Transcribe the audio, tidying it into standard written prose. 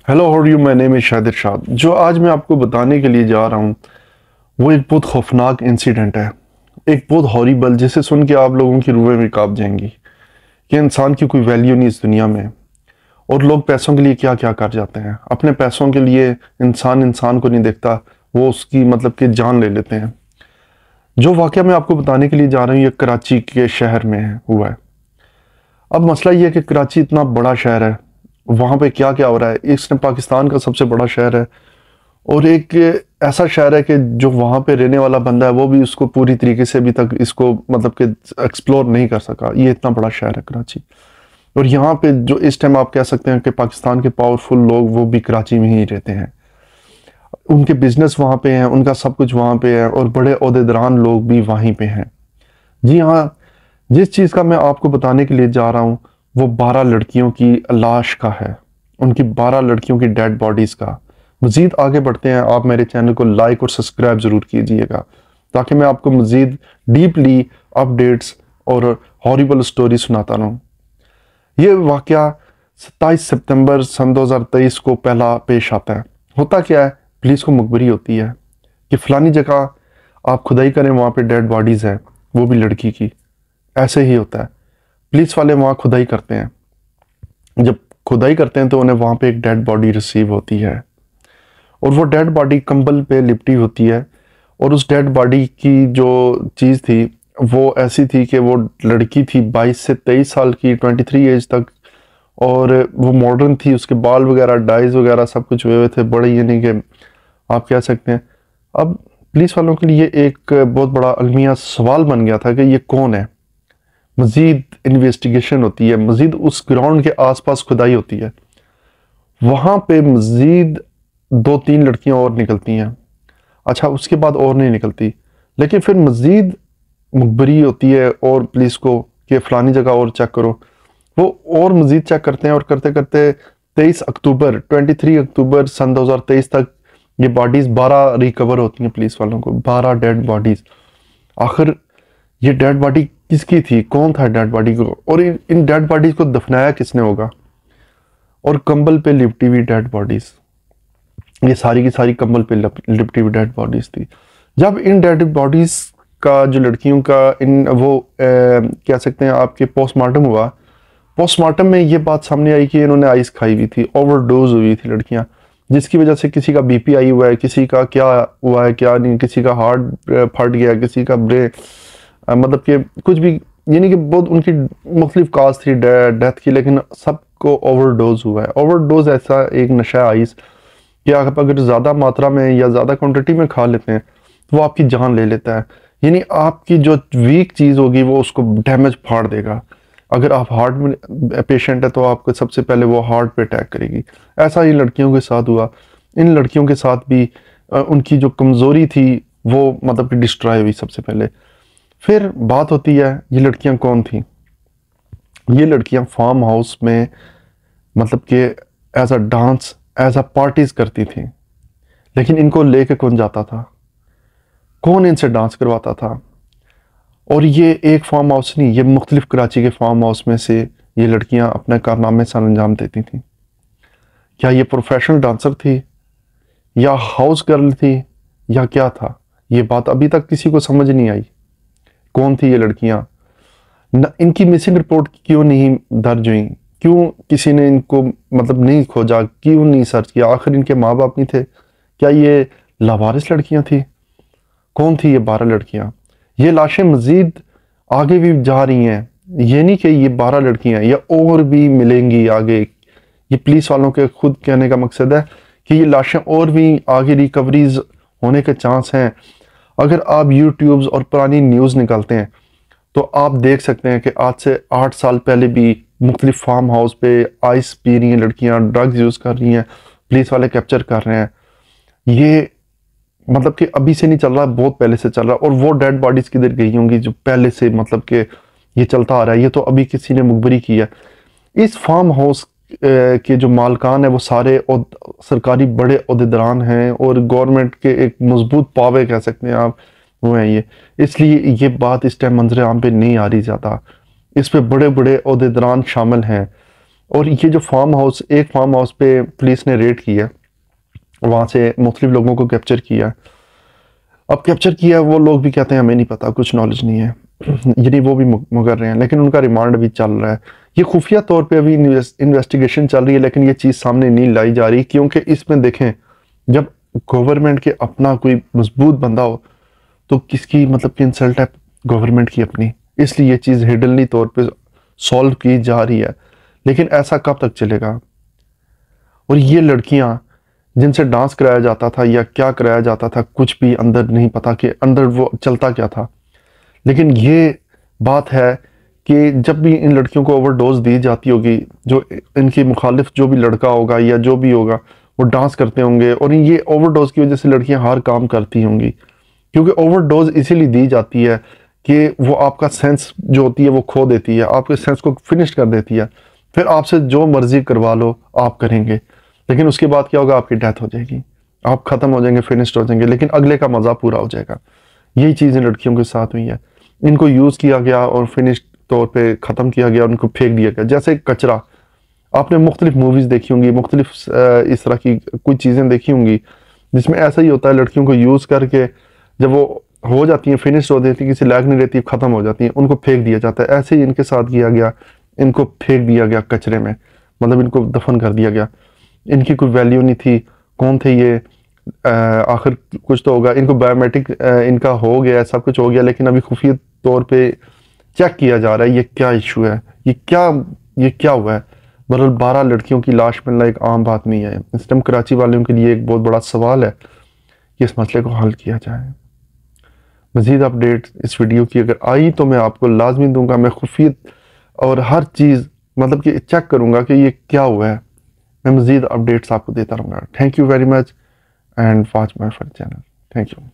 Hello, how are you? My name is Shahid Irshad. जो आज मैं आपको बताने के लिए जा रहा हूँ वो एक बहुत खौफनाक इंसिडेंट है, एक बहुत हॉरिबल, जिसे सुन के आप लोगों की रूहें भी कांप जाएंगी कि इंसान की कोई वैल्यू नहीं इस दुनिया में और लोग पैसों के लिए क्या क्या कर जाते हैं। अपने पैसों के लिए इंसान इंसान को नहीं देखता, वो उसकी मतलब कि जान ले लेते हैं। जो वाक़या मैं आपको बताने के लिए जा रहा हूँ ये कराची के शहर में हुआ है। अब मसला ये है कि कराची इतना बड़ा शहर है, वहाँ पे क्या क्या हो रहा है। इसने पाकिस्तान का सबसे बड़ा शहर है और एक ऐसा शहर है कि जो वहाँ पे रहने वाला बंदा है वो भी उसको पूरी तरीके से अभी तक इसको मतलब कि एक्सप्लोर नहीं कर सका। ये इतना बड़ा शहर है कराची। और यहाँ पे जो इस टाइम आप कह सकते हैं कि पाकिस्तान के पावरफुल लोग वो भी कराची में ही रहते हैं। उनके बिजनेस वहाँ पे हैं, उनका सब कुछ वहाँ पे है और बड़े ओहदेदारान लोग भी वहीं पे हैं। जी हाँ, जिस चीज़ का मैं आपको बताने के लिए जा रहा हूँ वो 12 लड़कियों की लाश का है, उनकी 12 लड़कियों की डेड बॉडीज़ का। मज़ीद आगे बढ़ते हैं, आप मेरे चैनल को लाइक और सब्सक्राइब ज़रूर कीजिएगा ताकि मैं आपको मज़ीद डीपली अपडेट्स और हॉरिबल स्टोरी सुनाता रहूँ। ये वाक़या 27 सितंबर सन 2023 को पहला पेश आता है। होता क्या है, पुलिस को मुखबरी होती है कि फ़लानी जगह आप खुदाई करें, वहाँ पे डेड बॉडीज़ है, वो भी लड़की की। ऐसे ही होता है, पुलिस वाले वहाँ खुदाई करते हैं। जब खुदाई करते हैं तो उन्हें वहाँ पे एक डेड बॉडी रिसीव होती है और वो डेड बॉडी कंबल पे लिपटी होती है। और उस डेड बॉडी की जो चीज़ थी वो ऐसी थी कि वो लड़की थी 22 से 23 साल की, 23 एज तक। और वो मॉडर्न थी, उसके बाल वगैरह डाइज वगैरह सब कुछ हुए हुए थे, बड़े यानी कि आप कह सकते हैं। अब पुलिस वालों के लिए एक बहुत बड़ा अलमिया सवाल बन गया था कि ये कौन है। मज़ीद इन्वेस्टिगेशन होती है, मज़ीद उस ग्राउंड के आसपास खुदाई होती है। वहाँ पे मज़ीद 2-3 लड़कियाँ और निकलती हैं। अच्छा, उसके बाद और नहीं निकलती, लेकिन फिर मज़ीद मुखबरी होती है और पुलिस को कि फ़लानी जगह और चेक करो। वो और मज़ीद चेक करते हैं और करते करते 23 अक्टूबर सन 2023 तक ये बॉडीज़ 12 रिकवर होती हैं पुलिस वालों को, 12 डेड बॉडीज़। आखिर ये डेड बॉडी किसकी थी, कौन था डेड बॉडी को, और इन डेड बॉडीज को दफनाया किसने होगा। और कंबल पे लिपटी हुई डेड बॉडीज, ये सारी की सारी कंबल पे लिपटी हुई डेड बॉडीज थी। जब इन डेड बॉडीज का जो लड़कियों का इन वो कह सकते हैं आपके पोस्टमार्टम हुआ, पोस्टमार्टम में ये बात सामने आई कि इन्होंने आइस खाई हुई थी, ओवरडोज हुई थी लड़कियां, जिसकी वजह से किसी का बीपी आई हुआ है, किसी का क्या हुआ है क्या नहीं, किसी का हार्ट फट गया, किसी का ब्रेन मतलब कि कुछ भी, यानी कि बहुत उनकी मुख्तलिफ काज थी डेथ की, लेकिन सबको ओवरडोज हुआ है। ओवरडोज ऐसा एक नशा आइस कि आप अगर ज़्यादा मात्रा में या ज़्यादा क्वांटिटी में खा लेते हैं तो वो आपकी जान ले लेता है। यानी आपकी जो वीक चीज़ होगी वो उसको डैमेज फाड़ देगा। अगर आप हार्ट में पेशेंट है तो आपको सबसे पहले वो हार्ट पे अटैक करेगी। ऐसा ही लड़कियों के साथ हुआ। इन लड़कियों के साथ भी उनकी जो कमज़ोरी थी वो मतलब कि डिस्ट्रॉय हुई सबसे पहले। फिर बात होती है ये लड़कियां कौन थी। ये लड़कियां फार्म हाउस में मतलब कि as a dance, as a parties करती थी, लेकिन इनको लेके कौन जाता था, कौन इनसे डांस करवाता था। और ये एक फार्म हाउस नहीं, ये मुख्तलिफ कराची के फार्म हाउस में से ये लड़कियां अपने कारनामे सर अंजाम देती थी। क्या ये प्रोफेशनल डांसर थी या हाउस गर्ल थी या क्या था, ये बात अभी तक किसी को समझ नहीं आई। कौन थी ये लड़कियां, इनकी मिसिंग रिपोर्ट क्यों नहीं दर्ज हुई, क्यों किसी ने इनको मतलब नहीं खोजा, क्यों नहीं सर्च किया। आखिर इनके माँ बाप नहीं थे, क्या ये लावारिस लड़कियां थी, कौन थी ये 12 लड़कियां। ये लाशें मजीद आगे भी जा रही हैं, ये नहीं कि ये 12 लड़कियां या और भी मिलेंगी आगे। ये पुलिस वालों के खुद कहने का मकसद है कि ये लाशें और भी आगे रिकवरीज होने के चांस हैं। अगर आप यूट्यूब्स और पुरानी न्यूज़ निकालते हैं तो आप देख सकते हैं कि आज से 8 साल पहले भी मुख्तलिफ फार्म हाउस पे आइस पी रही हैं लड़कियां, ड्रग्स यूज़ कर रही हैं, पुलिस वाले कैप्चर कर रहे हैं। ये मतलब कि अभी से नहीं चल रहा, बहुत पहले से चल रहा। और वो डेड बॉडीज किधर गई होंगी जो पहले से मतलब कि ये चलता आ रहा है, ये तो अभी किसी ने मुखबरी की है। इस फार्म हाउस के जो मालकान है वो सारे सरकारी बड़े ओहदेदारान हैं और गवर्नमेंट के एक मजबूत पावे कह सकते हैं आप, वो हैं ये। इसलिए ये बात इस टाइम मंजर आम पे नहीं आ रही ज़्यादा, इस पे बड़े बड़े ओहदेदारान शामिल हैं। और ये जो एक फार्म हाउस पे पुलिस ने रेड किया, वहाँ से मुख्तलिफ लोगों को कैप्चर किया। अब कैप्चर किया, वो लोग भी कहते हैं हमें नहीं पता, कुछ नॉलेज नहीं है, यानी वो भी मुकर रहे हैं, लेकिन उनका रिमांड भी चल रहा है। ये खुफिया तौर पे अभी इन्वेस्टिगेशन चल रही है, लेकिन ये चीज़ सामने नहीं लाई जा रही, क्योंकि इसमें देखें, जब गवर्नमेंट के अपना कोई मजबूत बंदा हो तो किसकी मतलब कि इंसल्ट है गवर्नमेंट की अपनी, इसलिए ये चीज़ हिडनली तौर पे सॉल्व की जा रही है। लेकिन ऐसा कब तक चलेगा? और ये लड़कियां जिनसे डांस कराया जाता था या क्या कराया जाता था, कुछ भी अंदर नहीं पता कि अंदर वो चलता क्या था। लेकिन ये बात है कि जब भी इन लड़कियों को ओवरडोज दी जाती होगी, जो इनकी मुखालिफ जो भी लड़का होगा या जो भी होगा, वो डांस करते होंगे, और ये ओवरडोज की वजह से लड़कियां हर काम करती होंगी, क्योंकि ओवरडोज इसीलिए दी जाती है कि वो आपका सेंस जो होती है वो खो देती है, आपके सेंस को फिनिश कर देती है, फिर आपसे जो मर्जी करवा लो आप करेंगे, लेकिन उसके बाद क्या होगा, आपकी डेथ हो जाएगी, आप खत्म हो जाएंगे, फिनिश्ड हो जाएंगे, लेकिन अगले का मजा पूरा हो जाएगा। यही चीज़ इन लड़कियों के साथ हुई है, इनको यूज़ किया गया और फिनिश तौर पे ख़त्म किया गया, उनको फेंक दिया गया जैसे कचरा। आपने मुख्तलिफ मूवीज़ देखी होंगी, मुख्तलिफ इस तरह की कुछ चीज़ें देखी होंगी जिसमें ऐसा ही होता है, लड़कियों को यूज़ करके जब वो हो जाती हैं, फिनिश हो जाती है, किसी लायक नहीं रहती, ख़त्म हो जाती हैं, उनको फेंक दिया जाता है। ऐसे ही इनके साथ किया गया, इनको फेंक दिया गया कचरे में, मतलब इनको दफन कर दिया गया। इनकी कोई वैल्यू नहीं थी, कौन थे ये, आखिर कुछ तो होगा, इनको बायोमेट्रिक इनका हो गया, सब कुछ हो गया, लेकिन अभी खुफिया तौर पे चेक किया जा रहा है ये क्या इशू है, ये क्या हुआ है। बहरहाल 12 लड़कियों की लाश मिलना एक आम बात नहीं है, इस टाइम कराची वालों के लिए एक बहुत बड़ा सवाल है कि इस मसले को हल किया जाए। मज़ीद अपडेट इस वीडियो की अगर आई तो मैं आपको लाजमी दूंगा, मैं खुफिया और हर चीज़ मतलब कि चेक करूंगा कि ये क्या हुआ है, मैं मज़ीद अपडेट्स आपको देता रहूँगा। Thank you very much and watch my channel. Thank you.